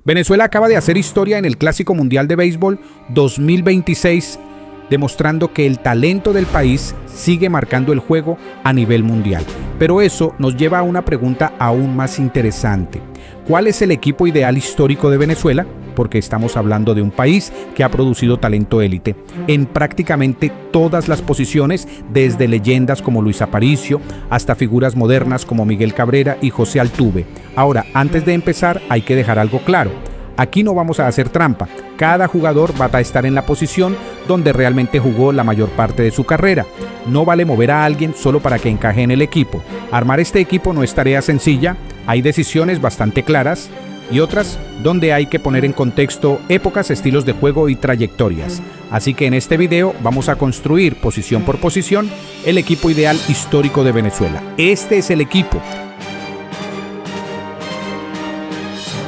Venezuela acaba de hacer historia en el Clásico Mundial de Béisbol 2026, demostrando que el talento del país sigue marcando el juego a nivel mundial. Pero eso nos lleva a una pregunta aún más interesante. ¿Cuál es el equipo ideal histórico de Venezuela? Porque estamos hablando de un país que ha producido talento élite en prácticamente todas las posiciones, desde leyendas como Luis Aparicio hasta figuras modernas como Miguel Cabrera y José Altuve. Ahora, antes de empezar, hay que dejar algo claro. Aquí no vamos a hacer trampa. Cada jugador va a estar en la posición donde realmente jugó la mayor parte de su carrera. No vale mover a alguien solo para que encaje en el equipo. Armar este equipo no es tarea sencilla. Hay decisiones bastante claras y otras donde hay que poner en contexto épocas, estilos de juego y trayectorias. Así que en este video vamos a construir posición por posición el equipo ideal histórico de Venezuela. Este es el equipo.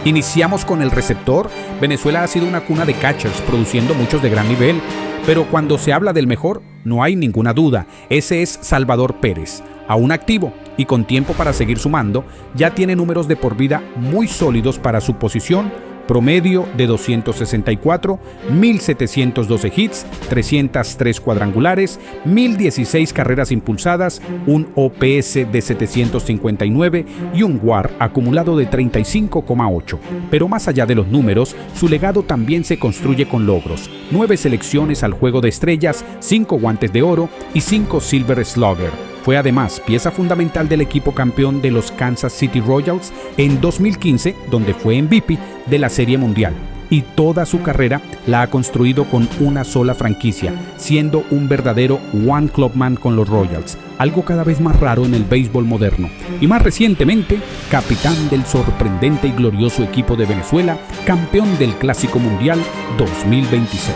Iniciamos con el receptor. Venezuela ha sido una cuna de catchers, produciendo muchos de gran nivel, pero cuando se habla del mejor, no hay ninguna duda. Ese es Salvador Pérez. Aún activo y con tiempo para seguir sumando, ya tiene números de por vida muy sólidos para su posición. Promedio de 264, 1,712 hits, 303 cuadrangulares, 1,016 carreras impulsadas, un OPS de 759 y un WAR acumulado de 35,8. Pero más allá de los números, su legado también se construye con logros. 9 selecciones al Juego de Estrellas, 5 guantes de oro y 5 Silver Slugger. Fue además pieza fundamental del equipo campeón de los Kansas City Royals en 2015, donde fue MVP de la Serie Mundial. Y toda su carrera la ha construido con una sola franquicia, siendo un verdadero one clubman con los Royals, algo cada vez más raro en el béisbol moderno. Y más recientemente, capitán del sorprendente y glorioso equipo de Venezuela, campeón del Clásico Mundial 2026.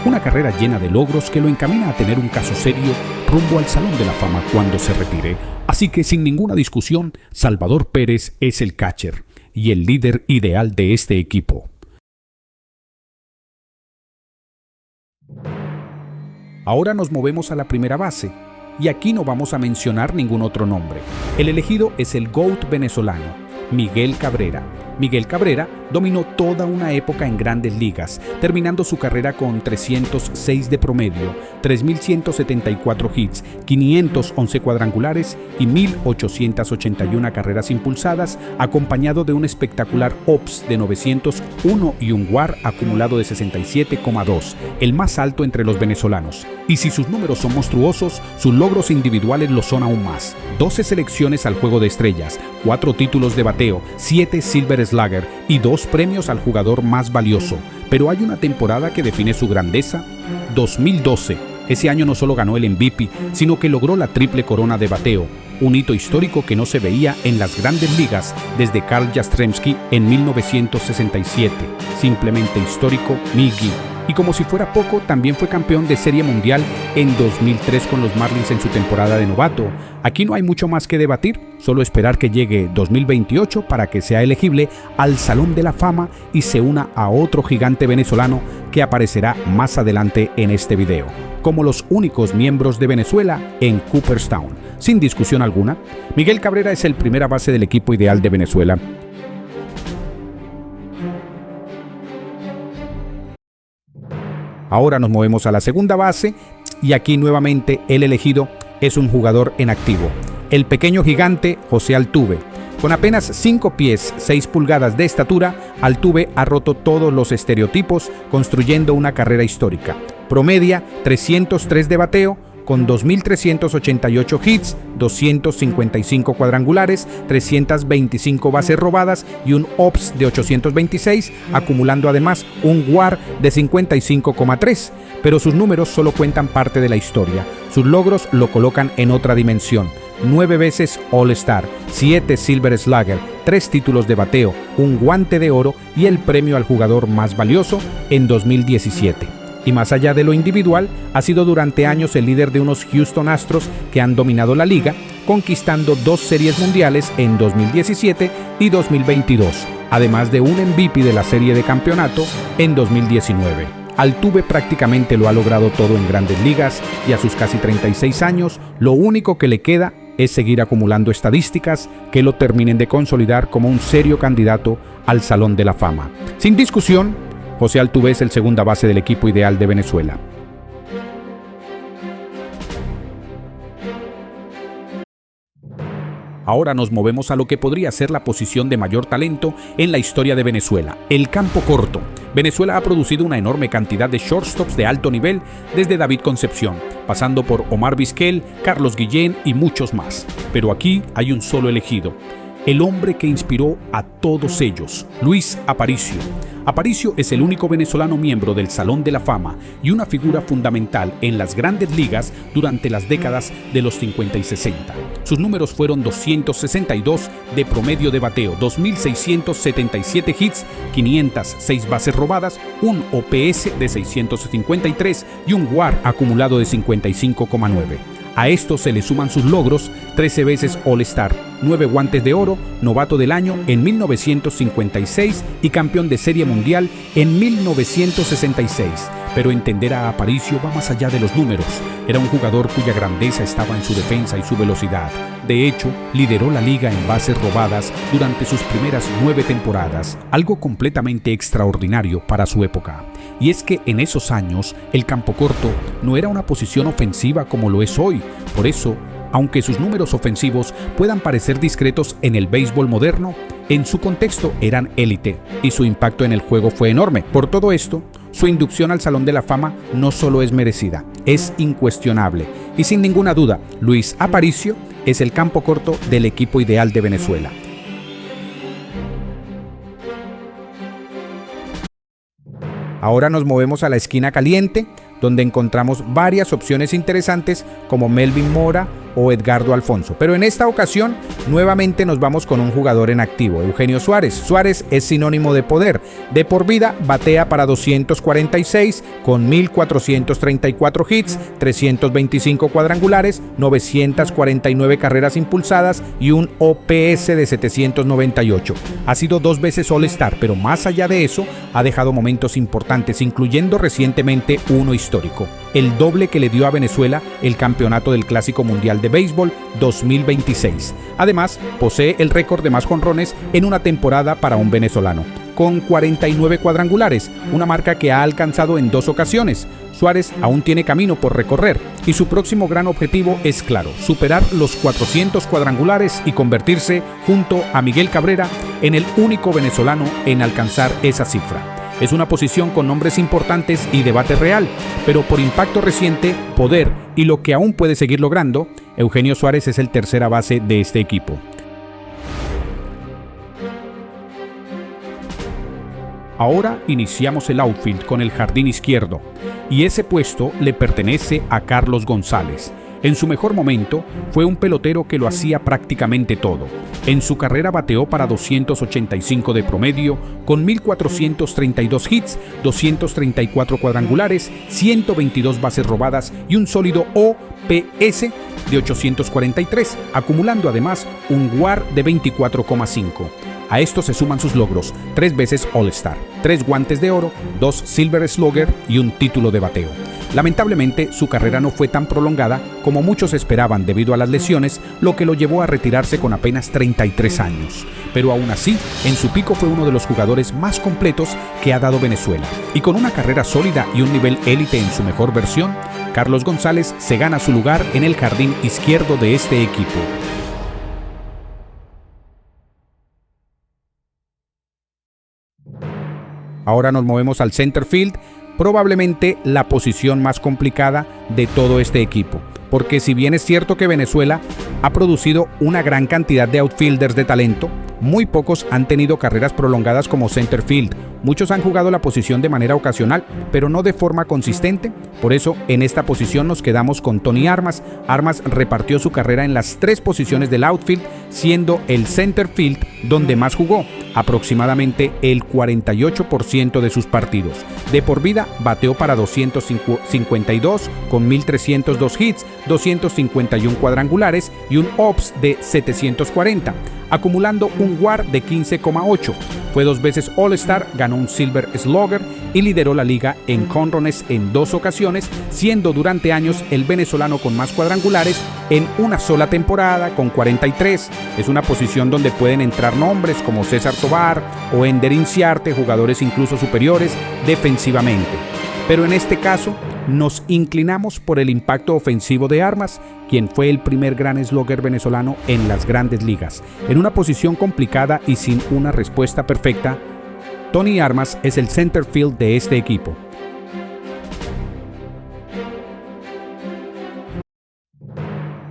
Una carrera llena de logros que lo encamina a tener un caso serio rumbo al Salón de la Fama cuando se retire. Así que sin ninguna discusión, Salvador Pérez es el catcher y el líder ideal de este equipo. Ahora nos movemos a la primera base y aquí no vamos a mencionar ningún otro nombre. El elegido es el GOAT venezolano, Miguel Cabrera. Miguel Cabrera dominó toda una época en Grandes Ligas, terminando su carrera con 306 de promedio, 3,174 hits, 511 cuadrangulares y 1,881 carreras impulsadas, acompañado de un espectacular OPS de 901 y un WAR acumulado de 67,2, el más alto entre los venezolanos. Y si sus números son monstruosos, sus logros individuales lo son aún más. 12 selecciones al Juego de Estrellas, 4 títulos de bateo, 7 Silver Slugger y 2 premios al jugador más valioso. Pero hay una temporada que define su grandeza: 2012. Ese año no solo ganó el MVP, sino que logró la triple corona de bateo, un hito histórico que no se veía en las Grandes Ligas desde Carl Yastrzemski en 1967. Simplemente histórico, Miggy. Y como si fuera poco, también fue campeón de Serie Mundial en 2003 con los Marlins en su temporada de novato. Aquí no hay mucho más que debatir, solo esperar que llegue 2028 para que sea elegible al Salón de la Fama y se una a otro gigante venezolano que aparecerá más adelante en este video, como los únicos miembros de Venezuela en Cooperstown. Sin discusión alguna, Miguel Cabrera es el primera base del equipo ideal de Venezuela. Ahora nos movemos a la segunda base y aquí nuevamente el elegido es un jugador en activo, el pequeño gigante José Altuve. Con apenas 5 pies 6 pulgadas de estatura, Altuve ha roto todos los estereotipos, construyendo una carrera histórica. Promedia 303 de bateo, con 2,388 hits, 255 cuadrangulares, 325 bases robadas y un OPS de 826, acumulando además un WAR de 55,3. Pero sus números solo cuentan parte de la historia. Sus logros lo colocan en otra dimensión. 9 veces All-Star, 7 Silver Slugger, 3 títulos de bateo, un guante de oro y el premio al jugador más valioso en 2017. Y más allá de lo individual, ha sido durante años el líder de unos Houston Astros que han dominado la liga, conquistando 2 series mundiales en 2017 y 2022, además de un MVP de la serie de campeonato en 2019. Altuve prácticamente lo ha logrado todo en Grandes Ligas y a sus casi 36 años, lo único que le queda es seguir acumulando estadísticas que lo terminen de consolidar como un serio candidato al Salón de la Fama. Sin discusión, José Altuve es el segunda base del equipo ideal de Venezuela. Ahora nos movemos a lo que podría ser la posición de mayor talento en la historia de Venezuela, el campo corto. Venezuela ha producido una enorme cantidad de shortstops de alto nivel desde David Concepción, pasando por Omar Vizquel, Carlos Guillén y muchos más. Pero aquí hay un solo elegido, el hombre que inspiró a todos ellos, Luis Aparicio. Aparicio es el único venezolano miembro del Salón de la Fama y una figura fundamental en las grandes ligas durante las décadas de los 50 y 60. Sus números fueron 262 de promedio de bateo, 2.677 hits, 506 bases robadas, un OPS de 653 y un WAR acumulado de 55,9. A esto se le suman sus logros: 13 veces All-Star, 9 guantes de oro, novato del año en 1956 y campeón de Serie Mundial en 1966. Pero entender a Aparicio va más allá de los números. Era un jugador cuya grandeza estaba en su defensa y su velocidad. De hecho, lideró la liga en bases robadas durante sus primeras 9 temporadas, algo completamente extraordinario para su época. Y es que en esos años, el campo corto no era una posición ofensiva como lo es hoy. Por eso, aunque sus números ofensivos puedan parecer discretos en el béisbol moderno, en su contexto eran élite y su impacto en el juego fue enorme. Por todo esto, su inducción al Salón de la Fama no solo es merecida, es incuestionable. Y sin ninguna duda, Luis Aparicio es el campo corto del equipo ideal de Venezuela. Ahora nos movemos a la esquina caliente, donde encontramos varias opciones interesantes como Melvin Mora o Edgardo Alfonso. Pero en esta ocasión, nuevamente nos vamos con un jugador en activo, Eugenio Suárez. Suárez es sinónimo de poder. De por vida batea para 246 con 1.434 hits, 325 cuadrangulares, 949 carreras impulsadas y un OPS de 798. Ha sido 2 veces All-Star, pero más allá de eso, ha dejado momentos importantes, incluyendo recientemente uno histórico: el doble que le dio a Venezuela el campeonato del Clásico Mundial de Béisbol 2026. Además, posee el récord de más jonrones en una temporada para un venezolano, con 49 cuadrangulares, una marca que ha alcanzado en 2 ocasiones. Suárez aún tiene camino por recorrer y su próximo gran objetivo es claro: superar los 400 cuadrangulares y convertirse, junto a Miguel Cabrera, en el único venezolano en alcanzar esa cifra. Es una posición con nombres importantes y debate real, pero por impacto reciente, poder y lo que aún puede seguir logrando, Eugenio Suárez es el tercera base de este equipo. Ahora iniciamos el outfield con el jardín izquierdo, y ese puesto le pertenece a Carlos González. En su mejor momento, fue un pelotero que lo hacía prácticamente todo. En su carrera bateó para 285 de promedio, con 1.432 hits, 234 cuadrangulares, 122 bases robadas y un sólido OPS de 843, acumulando además un WAR de 24,5. A esto se suman sus logros: 3 veces All-Star, 3 guantes de oro, 2 Silver Slugger y un título de bateo. Lamentablemente, su carrera no fue tan prolongada como muchos esperaban debido a las lesiones, lo que lo llevó a retirarse con apenas 33 años. Pero aún así, en su pico fue uno de los jugadores más completos que ha dado Venezuela. Y con una carrera sólida y un nivel élite en su mejor versión, Carlos González se gana su lugar en el jardín izquierdo de este equipo. Ahora nos movemos al center field, probablemente la posición más complicada de todo este equipo, porque si bien es cierto que Venezuela ha producido una gran cantidad de outfielders de talento, muy pocos han tenido carreras prolongadas como center field. Muchos han jugado la posición de manera ocasional, pero no de forma consistente. Por eso, en esta posición nos quedamos con Tony Armas. Armas repartió su carrera en las 3 posiciones del outfield, siendo el center field donde más jugó, aproximadamente el 48% de sus partidos. De por vida bateó para 252 con 1.302 hits, 251 cuadrangulares y un OPS de 740, acumulando un WAR de 15,8. Fue 2 veces All-Star, ganó ganó un Silver Slugger y lideró la liga en jonrones en 2 ocasiones, siendo durante años el venezolano con más cuadrangulares en una sola temporada, con 43. Es una posición donde pueden entrar nombres como César Tovar o Ender Inciarte, jugadores incluso superiores defensivamente. Pero en este caso, nos inclinamos por el impacto ofensivo de Armas, quien fue el primer gran slugger venezolano en las grandes ligas. En una posición complicada y sin una respuesta perfecta, Tony Armas es el center field de este equipo.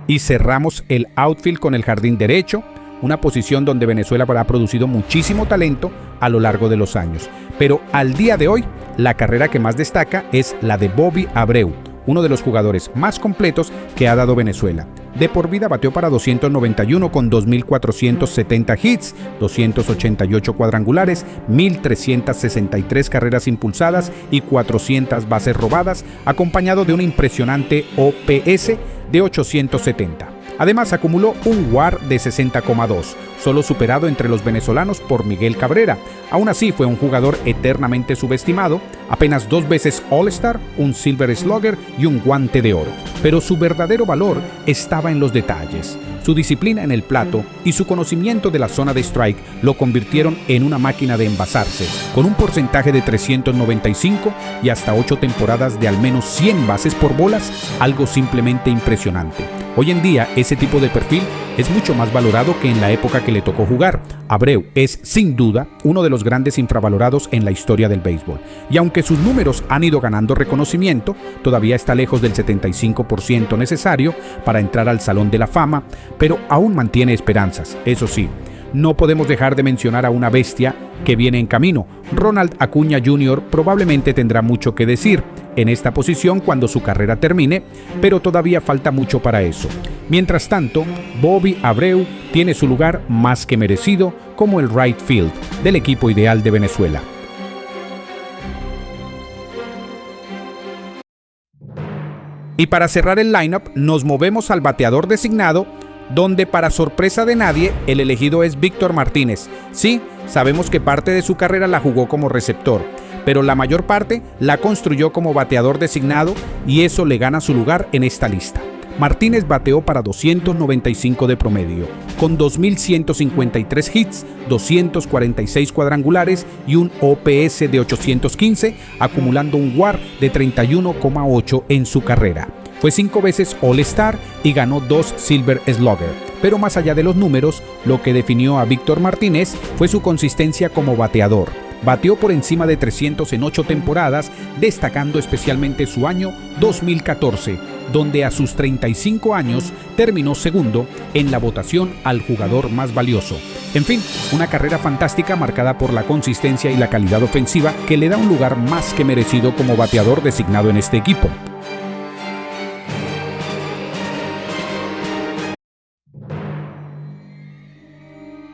Y cerramos el outfield con el jardín derecho, una posición donde Venezuela ha producido muchísimo talento a lo largo de los años. Pero al día de hoy, la carrera que más destaca es la de Bobby Abreu, uno de los jugadores más completos que ha dado Venezuela. De por vida bateó para 291 con 2.470 hits, 288 cuadrangulares, 1.363 carreras impulsadas y 400 bases robadas, acompañado de un impresionante OPS de 870. Además, acumuló un WAR de 60,2, solo superado entre los venezolanos por Miguel Cabrera. Aún así, fue un jugador eternamente subestimado, apenas 2 veces All-Star, un Silver Slugger y un Guante de Oro. Pero su verdadero valor estaba en los detalles. Su disciplina en el plato y su conocimiento de la zona de strike lo convirtieron en una máquina de envasarse, con un porcentaje de 395 y hasta 8 temporadas de al menos 100 bases por bolas, algo simplemente impresionante. Hoy en día, ese tipo de perfil es mucho más valorado que en la época que le tocó jugar. Abreu es, sin duda, uno de los grandes infravalorados en la historia del béisbol. Y aunque sus números han ido ganando reconocimiento, todavía está lejos del 75% necesario para entrar al Salón de la Fama, pero aún mantiene esperanzas. Eso sí, no podemos dejar de mencionar a una bestia que viene en camino. Ronald Acuña Jr. probablemente tendrá mucho que decir en esta posición cuando su carrera termine, pero todavía falta mucho para eso. Mientras tanto, Bobby Abreu tiene su lugar más que merecido como el right field del equipo ideal de Venezuela. Y para cerrar el lineup, nos movemos al bateador designado, donde para sorpresa de nadie, el elegido es Víctor Martínez. Sí, sabemos que parte de su carrera la jugó como receptor, pero la mayor parte la construyó como bateador designado y eso le gana su lugar en esta lista. Martínez bateó para 295 de promedio, con 2.153 hits, 246 cuadrangulares y un OPS de 815, acumulando un WAR de 31,8 en su carrera. Fue 5 veces All-Star y ganó 2 Silver Slugger. Pero más allá de los números, lo que definió a Víctor Martínez fue su consistencia como bateador. Batió por encima de 300 en 8 temporadas, destacando especialmente su año 2014, donde a sus 35 años terminó segundo en la votación al jugador más valioso. En fin, una carrera fantástica marcada por la consistencia y la calidad ofensiva que le da un lugar más que merecido como bateador designado en este equipo.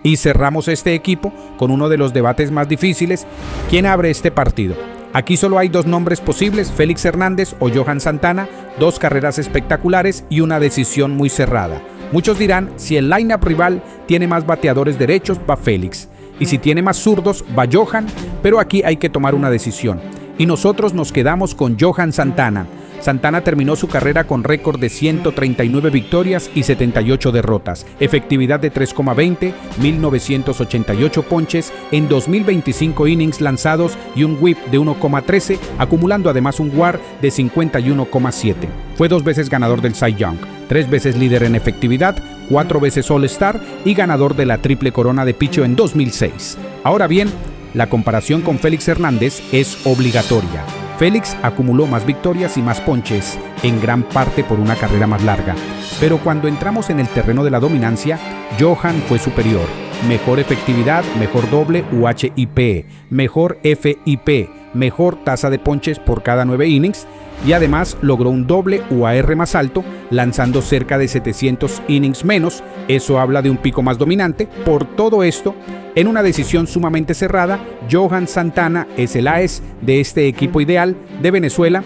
Y cerramos este equipo con uno de los debates más difíciles. ¿Quién abre este partido? Aquí solo hay 2 nombres posibles, Félix Hernández o Johan Santana, 2 carreras espectaculares y una decisión muy cerrada. Muchos dirán, si el lineup rival tiene más bateadores derechos, va Félix. Y si tiene más zurdos, va Johan, pero aquí hay que tomar una decisión. Y nosotros nos quedamos con Johan Santana. Santana terminó su carrera con récord de 139 victorias y 78 derrotas, efectividad de 3,20, 1.988 ponches en 2.025 innings lanzados y un whip de 1,13, acumulando además un WAR de 51,7. Fue 2 veces ganador del Cy Young, 3 veces líder en efectividad, 4 veces All-Star y ganador de la triple corona de pitcheo en 2006. Ahora bien, la comparación con Félix Hernández es obligatoria. Félix acumuló más victorias y más ponches, en gran parte por una carrera más larga. Pero cuando entramos en el terreno de la dominancia, Johan fue superior. Mejor efectividad, mejor doble UHIP, mejor FIP, mejor tasa de ponches por cada 9 innings y además logró un doble UAR más alto, lanzando cerca de 700 innings menos. Eso habla de un pico más dominante. Por todo esto, en una decisión sumamente cerrada, Johan Santana es el AES de este equipo ideal de Venezuela.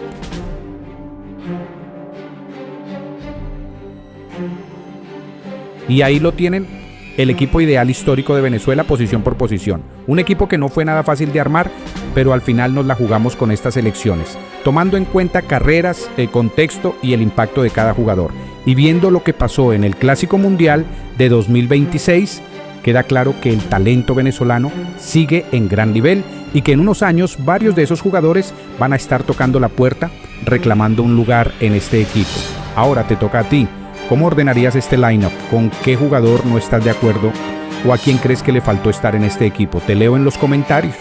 Y ahí lo tienen, el equipo ideal histórico de Venezuela, posición por posición. Un equipo que no fue nada fácil de armar, pero al final nos la jugamos con estas elecciones, tomando en cuenta carreras, el contexto y el impacto de cada jugador. Y viendo lo que pasó en el Clásico Mundial de 2026, queda claro que el talento venezolano sigue en gran nivel y que en unos años varios de esos jugadores van a estar tocando la puerta reclamando un lugar en este equipo. Ahora te toca a ti. ¿Cómo ordenarías este lineup? ¿Con qué jugador no estás de acuerdo? ¿O a quién crees que le faltó estar en este equipo? Te leo en los comentarios.